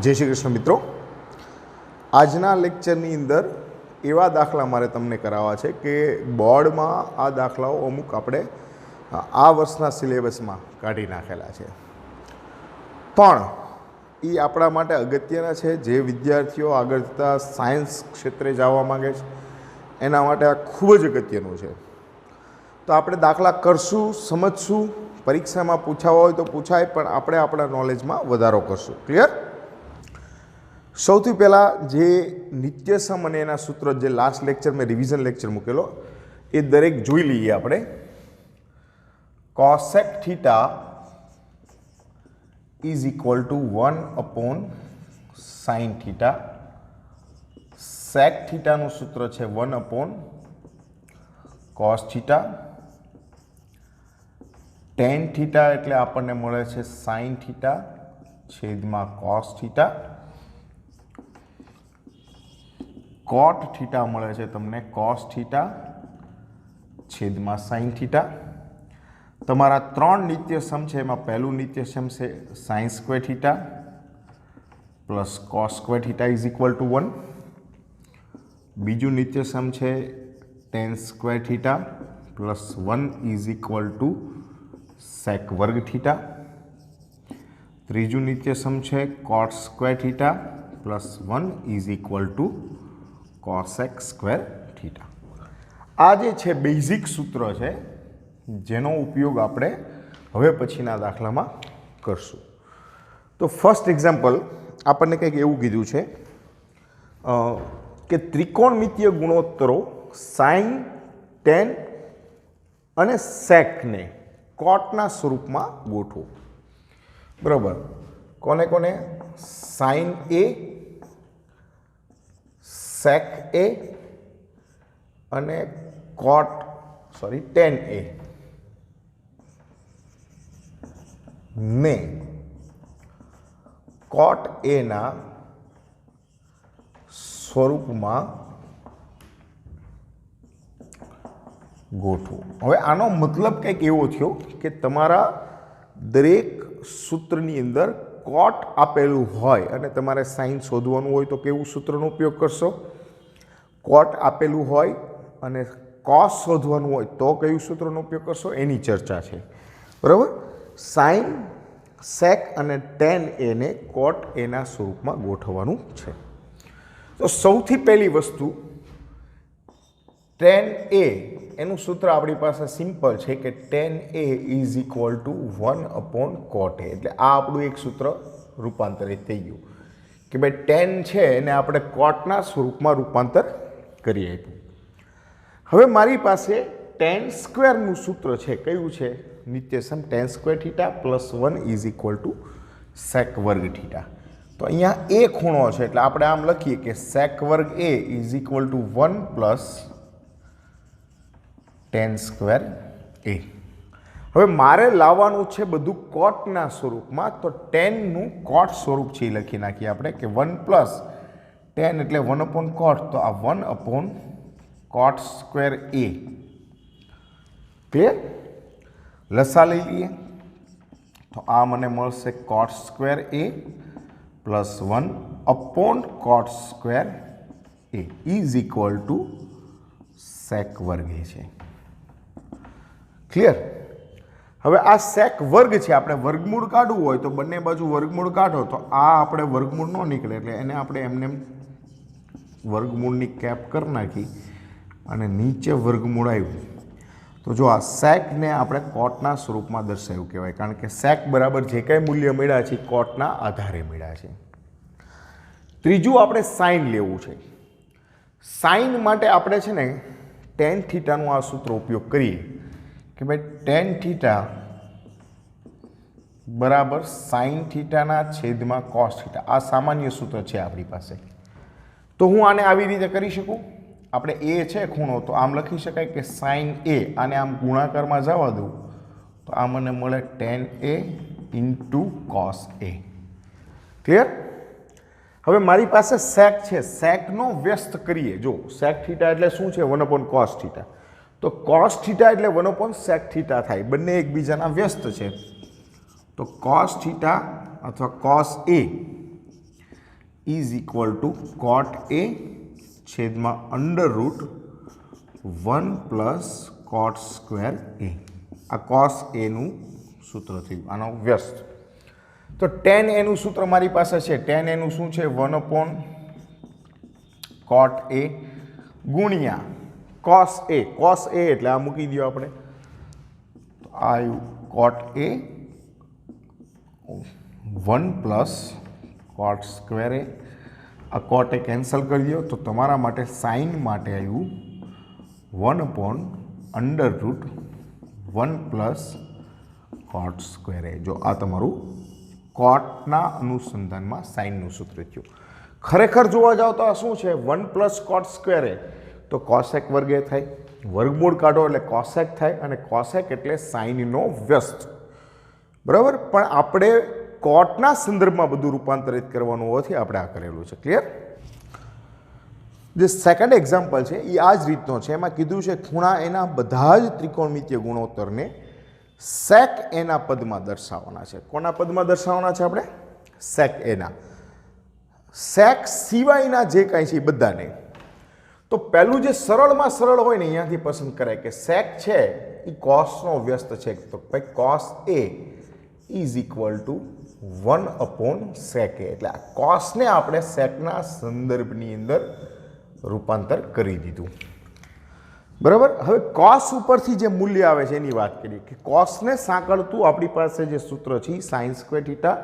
जय श्री कृष्ण मित्रों, आजना लेक्चरनी अंदर एवा दाखला मारे तमने करावा छे के बोर्ड में आ दाखलाओ अमुक आपणे आ वर्षना सिलेबस में काढी नाखेला छे, पण ई आपणा माटे अगत्यना छे। जे विद्यार्थीओ आगळ जता सायन्स क्षेत्रे जवा मांगे छे एना माटे आ खूब ज अगत्यनुं छे। तो आपणे दाखला करशुं, समजशुं, परीक्षा में पूछावा होय तो पूछाय, पण आपणे आपणा नॉलेज में वधारो करशुं। क्लियर? सौथी पहला जे नित्यसम अने एना सूत्र जे लास्ट लेक्चर में रिविजन लेक्चर मूकेलो ए दरेक जोई लईए आपणे। cosec theta is equal to 1 upon sin theta. sec theta नु सूत्र छे 1 upon cos theta. tan theta एटले आपणने मळे छे sin थीटा छेदमां cos थीटा। cot थीटा मळे छे तमने cos थीटा छेदमां sin थीटा। तमारा त्रण नित्यसम छे एमां पहेलुं नित्यसम छे sin square theta plus cos square theta is equal to 1। बीजું नित्यसम छे tan square theta plus 1 is equal to sec वर्ग थीटा। त्रीजું नित्यसम छे cot square theta plus 1 is equal to cosec square theta. आ जे छे बेसिक सूत्र छे जेनो उपयोग आपणे हवे पछीना दाखलामां करशुं। तो फर्स्ट एक्जाम्पल आपणने कंईक एवुं कीधुं छे के त्रिकोणमितीय गुणोत्तरो sin, tan अने sec ने cotना स्वरूपमां गोठवो। बराबर? कोने कोने? sin A, sec A अने tan A ने cot A ना स्वरूपमां गोठवो। हवे आनो मतलब कंईक एवो थयो के तमारा दरेक सूत्रनी अंदर cot आपेलुं होय अने तमारे sin शोधवानुं होय तो केवुं सूत्रनो उपयोग करशो? cot आपेलुं होय अने cos शोधवानुं होय तो कयुं सूत्रनो उपयोग करशो? एनी चर्चा छे। बराबर? sin, sec अने tan A ने cot A ना स्वरूपमां गोठववानुं छे। तो सौथी पहेली वस्तु tan A एनुं सूत्र आपणी पासे सिंपल छे के tan A is equal to 1 upon cot A। एटले आ आपणुं एक सूत्र रूपांतरित थई गयुं के भाई tan छे एने आपणे cot ना स्वरूपमां रूपांतर करी आप्युं। हवे मारी पासे tan स्क्वेर नुं सूत्र छे, कयुं छे? नित्यसम tan square theta plus 1 is equal to sec वर्ग थीटा। तो अहींया a खूणो छे एटले आपणे आम लखीए के sec वर्ग a is equal to 1 plus tan square a। हवे मारे लाववानुं छे बधुं cot ना स्वरूपमां, तो tan नुं cot स्वरूप छे लखी नाखीए आपणे के 1 प्लस tan एटले 1 अपॉन cot, तो आ 1 upon cot square a। Clear? लसा लई लीए तो आ मने मळशे cot square a plus 1 upon cot square a is equal to sec वर्ग a छे। क्लियर? हवे आ sec वर्ग छे, आपणे वर्गमूळ काढवुं होय तो बंने बाजु वर्गमूळ काढो तो आ आपणे वर्गमूळ न निकळे एटले एने आपणे एमने वर्गमूळनी केप कर नाखी अने नीचे वर्गमूळ आव्युं तो जो आ sec ने आपणे cot ना स्वरूपमां दर्शाव्युं कहेवाय, कारण के sec बराबर जे कांई मूल्य मळ्या छे cot ना आधारे मळ्या छे। त्रीजुं आपणे sin लेवुं छे। sin माटे आपणे छे ने tan थीटा नुं आ सूत्र उपयोग करीए कि भाई tan थीटा बराबर sin थीटा ना छेदमां cos थीटा। आ सामान्य सूत्र छे आपणी पासे। तो हूँ आने आवी रीते करी शकूँ। आपणे ए छे खूणो तो आम लखी शकाय के sin A आने आम गुणाकारमां जवा दઉં तो आ मने मळे tan A into cos A। Clear? हवे मारी पासे sec छे, sec नो व्यस्त करीए। जो sec थीटा एटले शुं छे? 1 अपॉन cos थीटा। तो cos थीटा एटले 1 अपॉन sec थीटा थाय। बंने एकबीजाना व्यस्त छे तो cos थीटा अथवा cos A is equal to cot a છેદમાં under root 1 plus cot square a. આ કોસ એનું સૂત્ર થયું, આનો વ્યસ્ત. તો ટેન એનું સૂત્ર મારી પાસે છે. ટેન એનું શું છે? 1 અપોન કોટ એ ગુણ્યા કોસ એ. કોસ એ એટલે આ મૂકી દો આપણે, તો આ આવ્યું કોટ એ 1 પ્લસ કોટ સ્ક્વેર એ. આ કોટ એ કેન્સલ કરી દો તો તમારા માટે સાઇન માટે આવ્યું 1 upon under root 1 plus cot square a. જો આ તમારું કોટના અનુસંધાનમાં સાઇનનું સૂત્ર થયું. ખરેખર જોવા જાઓ તો આ શું છે? 1 પ્લસ કોટ સ્ક્વેર એ તો કોસેક વર્ગ એ થાય, વર્ગમૂળ કાઢો એટલે કોસેક થાય, અને કોસેક એટલે સાઇનનો વ્યસ્ત. બરાબર? પણ આપણે કોટના સંદર્ભમાં બધું રૂપાંતરિત કરવાનું હોવાથી આપણે આ કરેલું છે. ક્લિયર? જે સેકન્ડ એક્ઝામ્પલ છે એ આ જ રીતનો છે. એમાં કીધું છે ખૂણા એના બધા જ ત્રિકોણમિતીય ગુણોત્તરને સેક એના પદમાં દર્શાવવાના છે. કોના પદમાં દર્શાવવાના છે આપણે? સેક એના. સેક સિવાયના જે કાંઈ છે એ બધાને. તો પહેલું જે સરળમાં સરળ હોય ને અહીંયાથી પસંદ કરાય કે સેક છે એ કોસનો વ્યસ્ત છે. તો ભાઈ cos a is equal to 1 upon sec a. એટલે આ કોસને આપણે સેકના સંદર્ભની અંદર રૂપાંતર કરી દીધું. બરાબર? હવે કોસ ઉપરથી જે મૂલ્ય આવે છે એની વાત કરીએ કે કોસને સાંકળતું આપણી પાસે જે સૂત્ર છે સાઇન સ્ક્વેર થીટા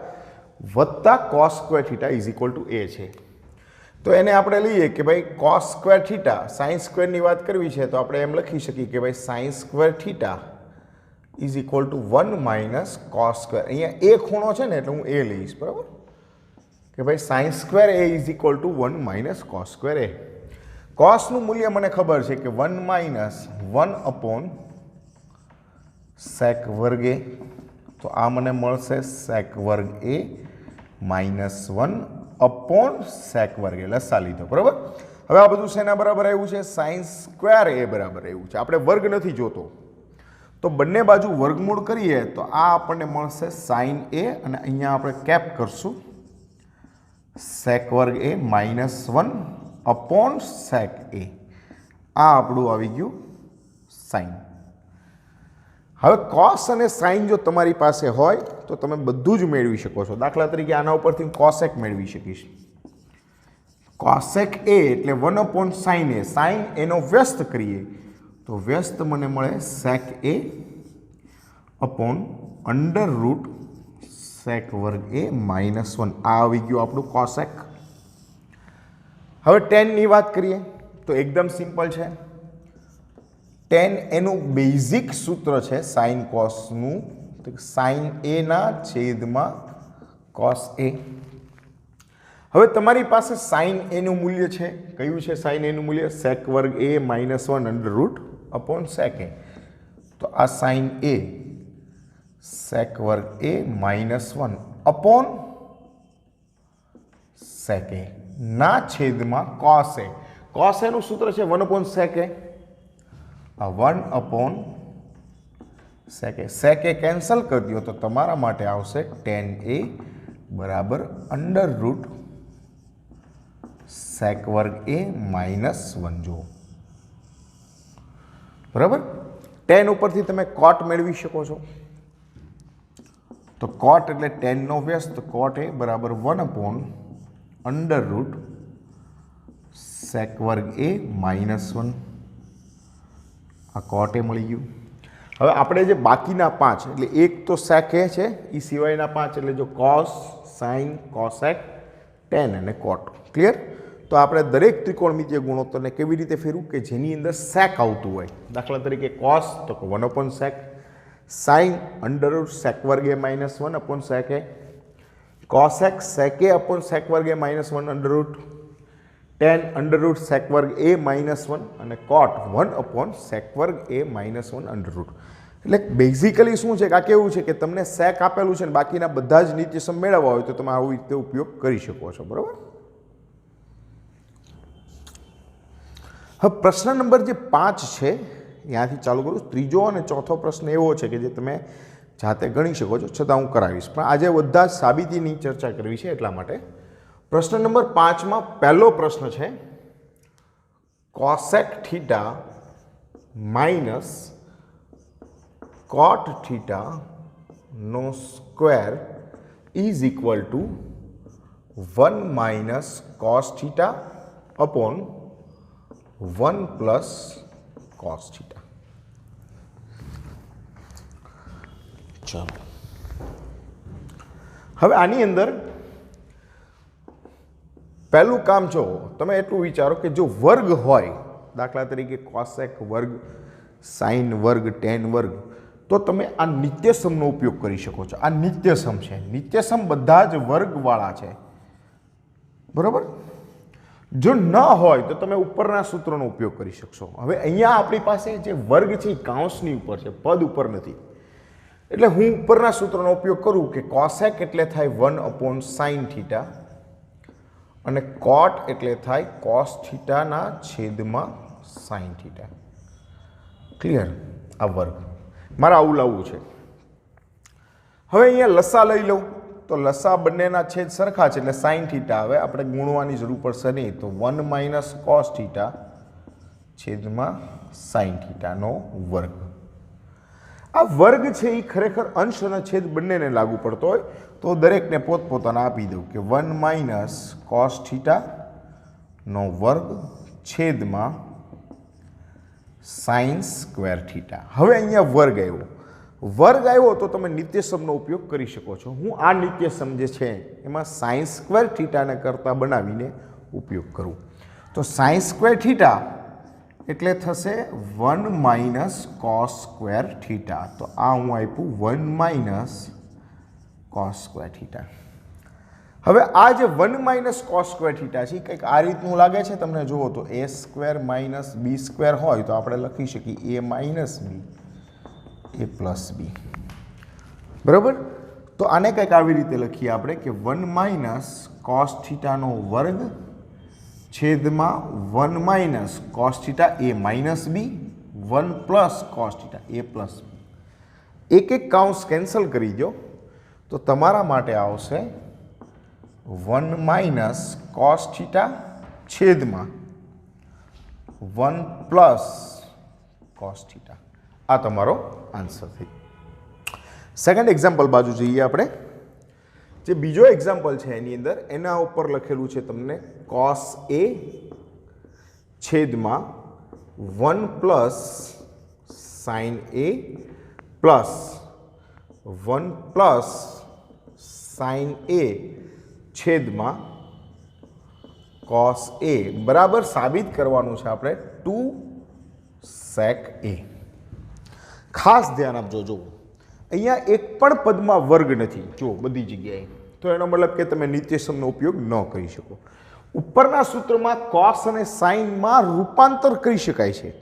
વત્તા cos square theta is equal to એ છે. તો એને આપણે લઈએ કે ભાઈ કોસ સ્ક્વેર થીટા, સાઇન સ્ક્વેરની વાત કરવી છે તો આપણે એમ લખી શકીએ કે ભાઈ sine square theta is equal to 1 minus cos square. અહીંયા એ ખૂણો છે ને એટલે હું એ લઈશ. બરાબર? કે ભાઈ sine square a is equal to 1 minus cos square a. કોસનું મૂલ્ય મને ખબર છે કે 1 માઇનસ 1 અપોન સેક વર્ગ એ. તો આ મને મળશે સેક વર્ગ એ માઇનસ 1 અપોન સેક વર્ગ એ. લસા લીધો. બરાબર? હવે આ બધું શેના બરાબર આવ્યું છે? સાઇન સ્ક્વેર એ બરાબર આવ્યું છે. આપણે વર્ગ નથી જોતો તો બંને બાજુ વર્ગમૂળ કરીએ તો આ આપણને મળશે સાઇન એ, અને અહીંયા આપણે કેપ કરશું સેક વર્ગ એ માઇનસ 1 અપોન સેક એ. આ આપણું આવી ગયું સાઇન. હવે કોસ અને સાઇન જો તમારી પાસે હોય તો તમે બધું જ મેળવી શકો છો. દાખલા તરીકે આના ઉપરથી હું કોસેક મેળવી શકીશ. કોસેક એ એટલે 1 અપોન સાઇન એ. સાઇન એનો વ્યસ્ત કરીએ તો વ્યસ્ત મને મળે સેક a upon under root sec વર્ગ એ માઇનસ 1. આ આવી ગયું આપણું કોસેક. હવે ટેનની વાત કરીએ તો એકદમ સિમ્પલ છે. ટેન એનું બેઝિક સૂત્ર છે સાઇન કોસનું, સાઇન એના છેદમાં કોસ એ. હવે તમારી પાસે સાઇન એનું મૂલ્ય છે. કયું છે સાઇન એનું મૂલ્ય? સેક વર્ગ a minus 1 under route upon sec એ. તો આ સાઇન એ સેક વર્ગ એ માઇનસ 1 અપોન સેક એ ના છેદમાં કોસ એ. કોસ એનું સૂત્ર છે 1 અપોન સેક એ. આ 1 અપોન સેક એ. સેક એ કેન્સલ કરી દો તો તમારા માટે આવશે ટેન એ બરાબર અંડર રૂટ સેક વર્ગ એ માઇનસ 1. જો બરાબર? ટેન ઉપરથી તમે કોટ મેળવી શકો છો. તો કોટ એટલે ટેનનો વ્યસ્ત. કોટ એ બરાબર 1 અપોન અંડર રૂટ સેક વર્ગ એ માઇનસ 1. આ કોટ એ મળી ગયું. હવે આપણે જે બાકીના 5 એટલે એક તો સેક એ છે, એ સિવાયના 5 એટલે જો કોસ, સાઇન, કોસેક, ટેન અને કોટ. ક્લિયર? તો આપણે દરેક ત્રિકોણમિતીય ગુણોત્તરને કેવી રીતે ફેરવું કે જેની અંદર સેક આવતું હોય. દાખલા તરીકે કોસ તો 1 upon sec, sine under root sec વર્ગ a minus 1 upon sec a, cosec sec a upon sec વર્ગ a minus 1 under root, tan under root sec વર્ગ એ માઇનસ 1 અને કોટ 1 અપોન સેક વર્ગ એ માઇનસ 1 અંડર રૂટ. એટલે basically શું છે કે આ કેવું છે કે તમને સેક આપેલું છે ને બાકીના બધા જ નિત્યસમ મેળવવા હોય તો તમે આવી રીતે ઉપયોગ કરી શકો છો. બરાબર? હવે પ્રશ્ન નંબર જે 5 છે ત્યાંથી ચાલુ કરું. ત્રીજો અને ચોથો પ્રશ્ન એવો છે કે જે તમે જાતે ગણી શકો છો, છતાં હું કરાવીશ. પણ આજે બધા જ સાબિતીની ચર્ચા કરવી છે એટલા માટે प्रश्न नंबर 5 में पहलो प्रश्न है cosec theta minus cot theta नो square is equal to 1 minus cos theta upon 1 plus cos theta. चलो હવે આની અંદર પહેલું કામ જો તમે એટલું વિચારો કે જો વર્ગ હોય, દાખલા તરીકે કોસેક વર્ગ, સાઇન વર્ગ, ટેન વર્ગ, તો તમે આ નિત્યસમનો ઉપયોગ કરી શકો છો। આ નિત્યસમ છે, નિત્યસમ બધા જ વર્ગવાળા છે, બરાબર। જો ન હોય તો તમે ઉપરના સૂત્રનો ઉપયોગ કરી શકશો। હવે અહીંયા આપણી પાસે જે વર્ગ છે એ કાઉન્સની ઉપર છે, પદ ઉપર નથી, એટલે હું ઉપરના સૂત્રનો ઉપયોગ કરું કે કોસેક એટલે થાય 1 અપોન સાઇન થીટા અને કોટ એટલે થાય કોસ થીટાના છેદમાં સાઇન થીટા। ક્લિયર? આ વર્ગ મારે આવું લાવવું છે। હવે અહીંયા લસા લઈ લઉં તો લસા બંનેના છેદ સરખા છે એટલે સાઇન થીટા આવે, આપણે ગુણવાની જરૂર પડશે નહીં, તો 1 માઇનસ કોસ થીટા છેદમાં સાઇન થીટાનો વર્ગ। આ વર્ગ છે એ ખરેખર અંશ અને છેદ બંનેને લાગુ પડતો હોય તો દરેકને પોતપોતાના આપી દઉં કે 1 માઇનસ કોસ થીટાનો વર્ગ છેદમાં સાઇન સ્ક્વેર થીટા। હવે અહીંયા વર્ગ આવ્યો તો તમે નિત્યસમનો ઉપયોગ કરી શકો છો। હું આ નિત્યસમ જે છે એમાં સાઇન સ્ક્વેર થીટાને કરતા બનાવીને ઉપયોગ કરું તો સાઇન સ્ક્વેર થીટા એટલે થશે 1 માઇનસ કોસ સ્ક્વેર થીટા। તો આ હું આપ્યું 1 માઇનસ કોસ સ્ક્વેર થીટા। હવે આ જે 1 માઇનસ કોસ સ્ક્વેર થીટા છે કંઈક આ રીતનું લાગે છે તમને, જુઓ તો a square minus b square હોય તો આપણે લખી શકીએ a minus b, a plus b, બરાબર। તો આને કંઈક આવી રીતે લખીએ આપણે કે 1 માઇનસ કોસ થીટાનો વર્ગ છેદમાં 1 માઇનસ કોસ થીટા એ માઇનસ બી, 1 પ્લસ કોસ થીટા એ પ્લસ બી। એક એક કાઉન્સ કેન્સલ કરી દો તો તમારા માટે આવશે 1 માઇનસ કોસ થીટા છેદમાં 1 પ્લસ કોસ થીટા। આ તમારો આન્સર થઈ। સેકન્ડ એક્ઝામ્પલ બાજુ જઈએ આપણે। જે બીજો એક્ઝામ્પલ છે એની અંદર એના ઉપર લખેલું છે તમને કોસ એ છેદમાં 1 plus sign a plus 1 plus sign એ છેદમાં કોસ એ બરાબર સાબિત કરવાનું છે આપણે 2 સેક એ। ખાસ ધ્યાન આપજો, જો અહીંયા એક પણ પદમાં વર્ગ નથી, જો બધી જગ્યાએ, તો એનો મતલબ કે તમે નિત્યસમનો ઉપયોગ ન કરી શકો। ઉપરના સૂત્રમાં કોસ અને સાઇનમાં રૂપાંતર કરી શકાય છે,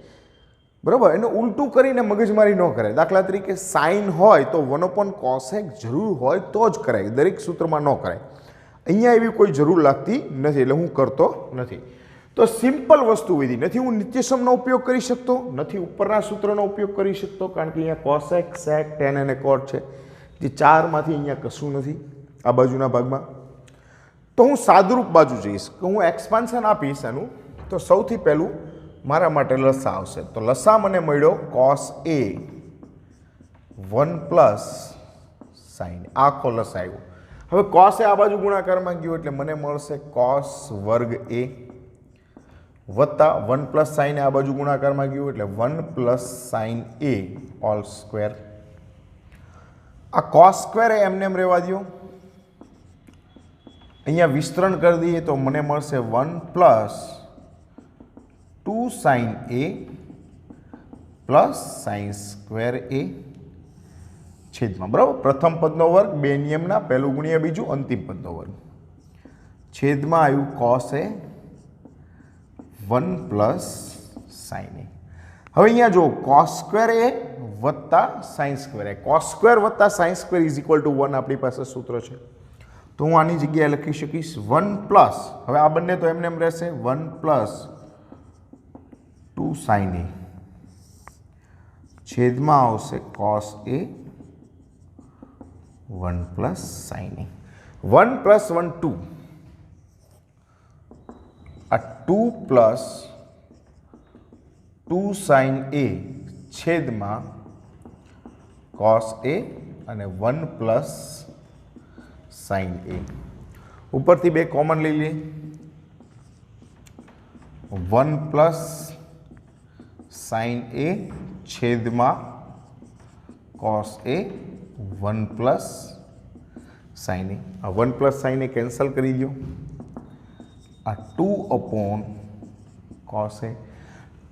બરાબર। એને ઉલટું કરીને મગજમારી ન કરાય। દાખલા તરીકે સાઇન હોય તો 1 કોસેક જરૂર હોય તો જ કરાય, દરેક સૂત્રમાં ન કરાય। અહીંયા એવી કોઈ જરૂર લાગતી નથી, એટલે હું કરતો નથી। તો સિમ્પલ વસ્તુ વિધિ નથી, હું નિત્યસમનો ઉપયોગ કરી શકતો નથી, ઉપરના સૂત્રનો ઉપયોગ કરી શકતો, કારણ કે અહીંયા કોસેક, સેક, ટેન અને કોટ છે, જે ચારમાંથી અહીંયા કશું નથી આ બાજુના ભાગમાં। તો હું સાદુરૂપ બાજુ જઈશ કે હું એક્સપાન્શન આપીશ આનું, તો સૌથી પહેલું મારા માટે લસા આવશે। તો લસા મને મળ્યો કોસ એ 1 પ્લસ સાઇન, આખો લસા આવ્યો। હવે કોસ એ આ બાજુ ગુણાકારમાં ગયો એટલે મને મળશે કોસ વર્ગ એ વત્તા 1 પ્લસ સાઇન આ બાજુ ગુણાકારમાં ગયું એટલે 1 પ્લસ સાઇન એ ઓલ સ્ક્વેર। આ કોસ સ્ક્વેર એમને એમ રહેવા દો, અહીંયા વિસ્તરણ કરી દઈએ તો મને મળશે 1 plus 2 sine a plus sine square a છેદમાં, બરાબર। પ્રથમ પદનો વર્ગ, બે નિયમના, પહેલું ગુણ્યા બીજું, અંતિમ પદનો વર્ગ, છેદમાં આવ્યું કોસ એ 1 પ્લસ સાઇન એ। હવે અહીંયા જો કોસ સ્ક્વેર એ વત્તા સાઇન સ્ક્વેર એ, કોસ સ્ક્વેર વત્તા sine square is equal to 1 આપણી પાસે સૂત્ર છે, તો હું આની જગ્યાએ લખી શકીશ 1 પ્લસ, હવે આ બંને તો એમને એમ રહેશે, 1 પ્લસ 2 સાઇન એ છેદમાં આવશે કોસ એ 1 પ્લસ સાઇન એ। 1 પ્લસ 1 2, આ 2 પ્લસ 2 સાઇન એ છેદમાં કોસ એ અને 1 પ્લસ સાઇન એ. ઉપરથી બે કોમન લઈ લઈએ. 1 પ્લસ સાઇન એ છેદમાં કોસ એ 1 પ્લસ સાઇન એ. આ 1 પ્લસ સાઇન એ કેન્સલ કરી દો. આ 2 upon cos A,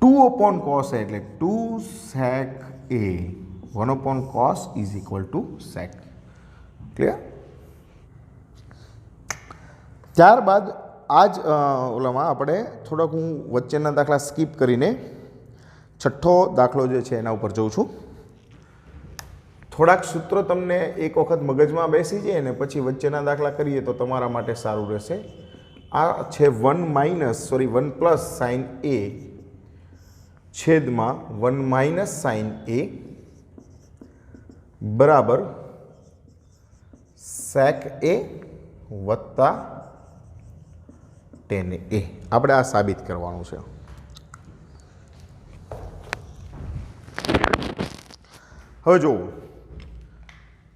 2 upon cos A એટલે 2 sec A, 1 upon cos is equal to sec. Clear? ત્યારબાદ આ જ ઓલામાં આપણે થોડાક હું વચ્ચેના દાખલા સ્કીપ કરીને છઠ્ઠો દાખલો જે છે એના ઉપર જઉં છું. થોડાક સૂત્રો તમને એક વખત મગજમાં બેસી જાય ને પછી વચ્ચેના દાખલા કરીએ તો તમારા માટે સારું રહેશે. આ છે 1 પ્લસ સાઇન એ છેદમાં 1 માઇનસ સાઇન એ બરાબર સેક એ વત્તા ટેન એ. આપણે આ સાબિત કરવાનું છે. હવે જુઓ,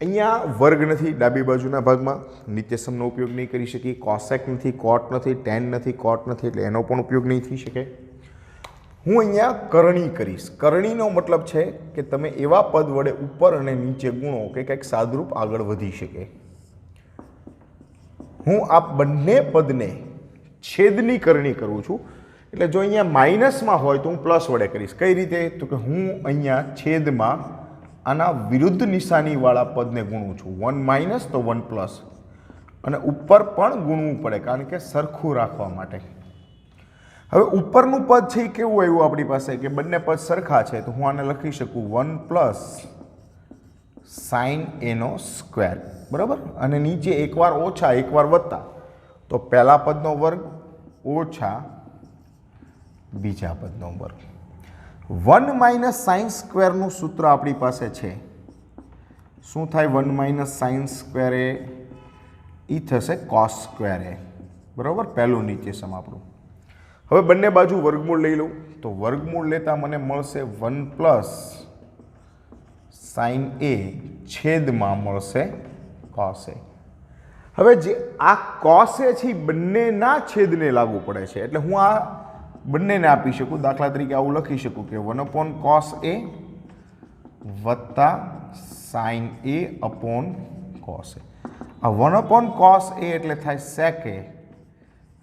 અહીંયા વર્ગ નથી ડાબી બાજુના ભાગમાં, નિત્યસમનો ઉપયોગ નહીં કરી શકીએ. કોસેક નથી, કોટ નથી, ટેન નથી, કોટ નથી, એટલે એનો પણ ઉપયોગ નહીં થઈ શકે. હું અહીંયા કરણી કરીશ. કરણીનો મતલબ છે કે તમે એવા પદ વડે ઉપર અને નીચે ગુણો કે કંઈક સાદરૂપ આગળ વધી શકે. હું આ બંને પદને છેદની કરણી કરું છું. એટલે જો અહીંયા માઇનસમાં હોય તો હું પ્લસ વડે કરીશ. કઈ રીતે? તો કે હું અહીંયા છેદમાં આના વિરુદ્ધ નિશાનીવાળા પદને ગુણું છું. 1 માઇનસ તો 1 પ્લસ, અને ઉપર પણ ગુણવું પડે કારણ કે સરખું રાખવા માટે. હવે ઉપરનું પદ છે એ કેવું આવ્યું આપણી પાસે કે બંને પદ સરખા છે, તો હું આને લખી શકું 1 પ્લસ સાઇન એનો સ્ક્વેર, બરાબર. અને નીચે એકવાર ઓછા એકવાર વત્તા, તો પહેલા પદનો વર્ગ ઓછા બીજા પદનો વર્ગ. 1 માઇનસ સાઇન સ્ક્વેરનું સૂત્ર આપણી પાસે છે. શું થાય? 1 માઇનસ સાઇન સ્ક્વેર એ થશે કોસ સ્ક્વેર એ, બરાબર. પહેલું નીચે સમ આપણું. હવે બંને બાજુ વર્ગમૂળ લઈ લઉં તો વર્ગમૂળ લેતા મને મળશે 1 પ્લસ સાઇન એ છેદમાં મળશે કોસ એ. હવે જે આ કોસ એ છે બંનેના છેદને લાગુ પડે છે, એટલે હું આ બંનેને આપી શકું. દાખલા તરીકે આવું લખી શકું કે 1 અપોન કોસ એ વત્તા સાઇન એ અપોન કોસ એ. આ 1 અપોન કોસ એ એટલે થાય સેક એ,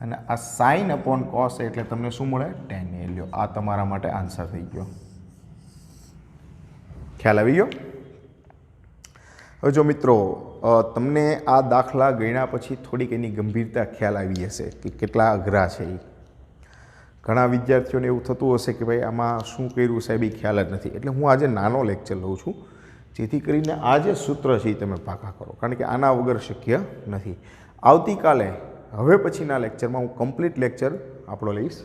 અને આ સાઇન અપોન કોસ એટલે તમને શું મળે? ટેન એ. લ્યો, આ તમારા માટે આન્સર થઈ ગયો. ખ્યાલ આવી ગયો? હવે જો મિત્રો, તમને આ દાખલા ગણ્યા પછી થોડીક એની ગંભીરતા ખ્યાલ આવી હશે કે કેટલા અઘરા છે એ. ઘણા વિદ્યાર્થીઓને એવું થતું હશે કે ભાઈ આમાં શું કર્યું સાહેબ એ ખ્યાલ જ નથી. એટલે હું આજે નાનો લેક્ચર લઉં છું જેથી કરીને આ જે સૂત્ર છે એ તમે પાકા કરો, કારણ કે આના વગર શક્ય નથી. આવતીકાલે હવે પછીના લેક્ચરમાં હું કમ્પ્લીટ લેક્ચર આપણો લઈશ.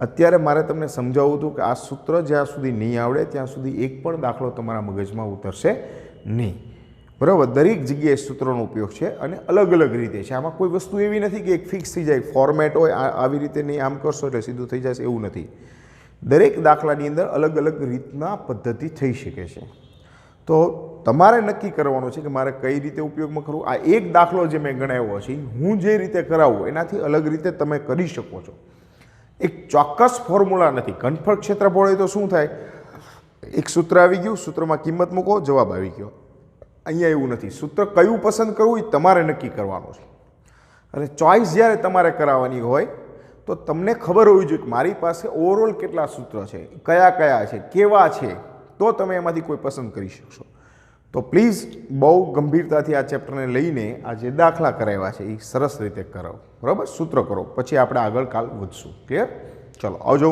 અત્યારે મારે તમને સમજાવવું હતું કે આ સૂત્ર જ્યાં સુધી નહીં આવડે ત્યાં સુધી એક પણ દાખલો તમારા મગજમાં ઉતરશે નહીં, બરાબર. દરેક જગ્યાએ સૂત્રોનો ઉપયોગ છે અને અલગ અલગ રીતે છે. આમાં કોઈ વસ્તુ એવી નથી કે એક ફિક્સ થઈ જાય, ફોર્મેટ હોય આવી રીતે નહીં આમ કરશો એટલે સીધું થઈ જશે, એવું નથી. દરેક દાખલાની અંદર અલગ અલગ રીતના પદ્ધતિ થઈ શકે છે. તો તમારે નક્કી કરવાનું છે કે મારે કઈ રીતે ઉપયોગમાં કરવું. આ એક દાખલો જે મેં ગણાવ્યો છે હું જે રીતે કરાવું એનાથી અલગ રીતે તમે કરી શકો છો. એક ચોક્કસ ફોર્મ્યુલા નથી. ઘનફળ ક્ષેત્રફળ હોય તો શું થાય? એક સૂત્ર આવી ગયું, સૂત્રમાં કિંમત મૂકો, જવાબ આવી ગયો. અહીંયા એવું નથી. સૂત્ર કયું પસંદ કરવું એ તમારે નક્કી કરવાનું છે. અને ચોઇસ જ્યારે તમારે કરાવવાની હોય તો તમને ખબર હોવી જોઈએ કે મારી પાસે ઓવરઓલ કેટલા સૂત્ર છે, કયા કયા છે, કેવા છે, તો તમે એમાંથી કોઈ પસંદ કરી શકશો. તો પ્લીઝ બહુ ગંભીરતાથી આ ચેપ્ટરને લઈને આ જે દાખલા કરાવ્યા છે એ સરસ રીતે કરાવો, બરાબર. સૂત્ર કરો, પછી આપણે આગળ કાલ વધશું. ક્લિયર? ચલો આવજો.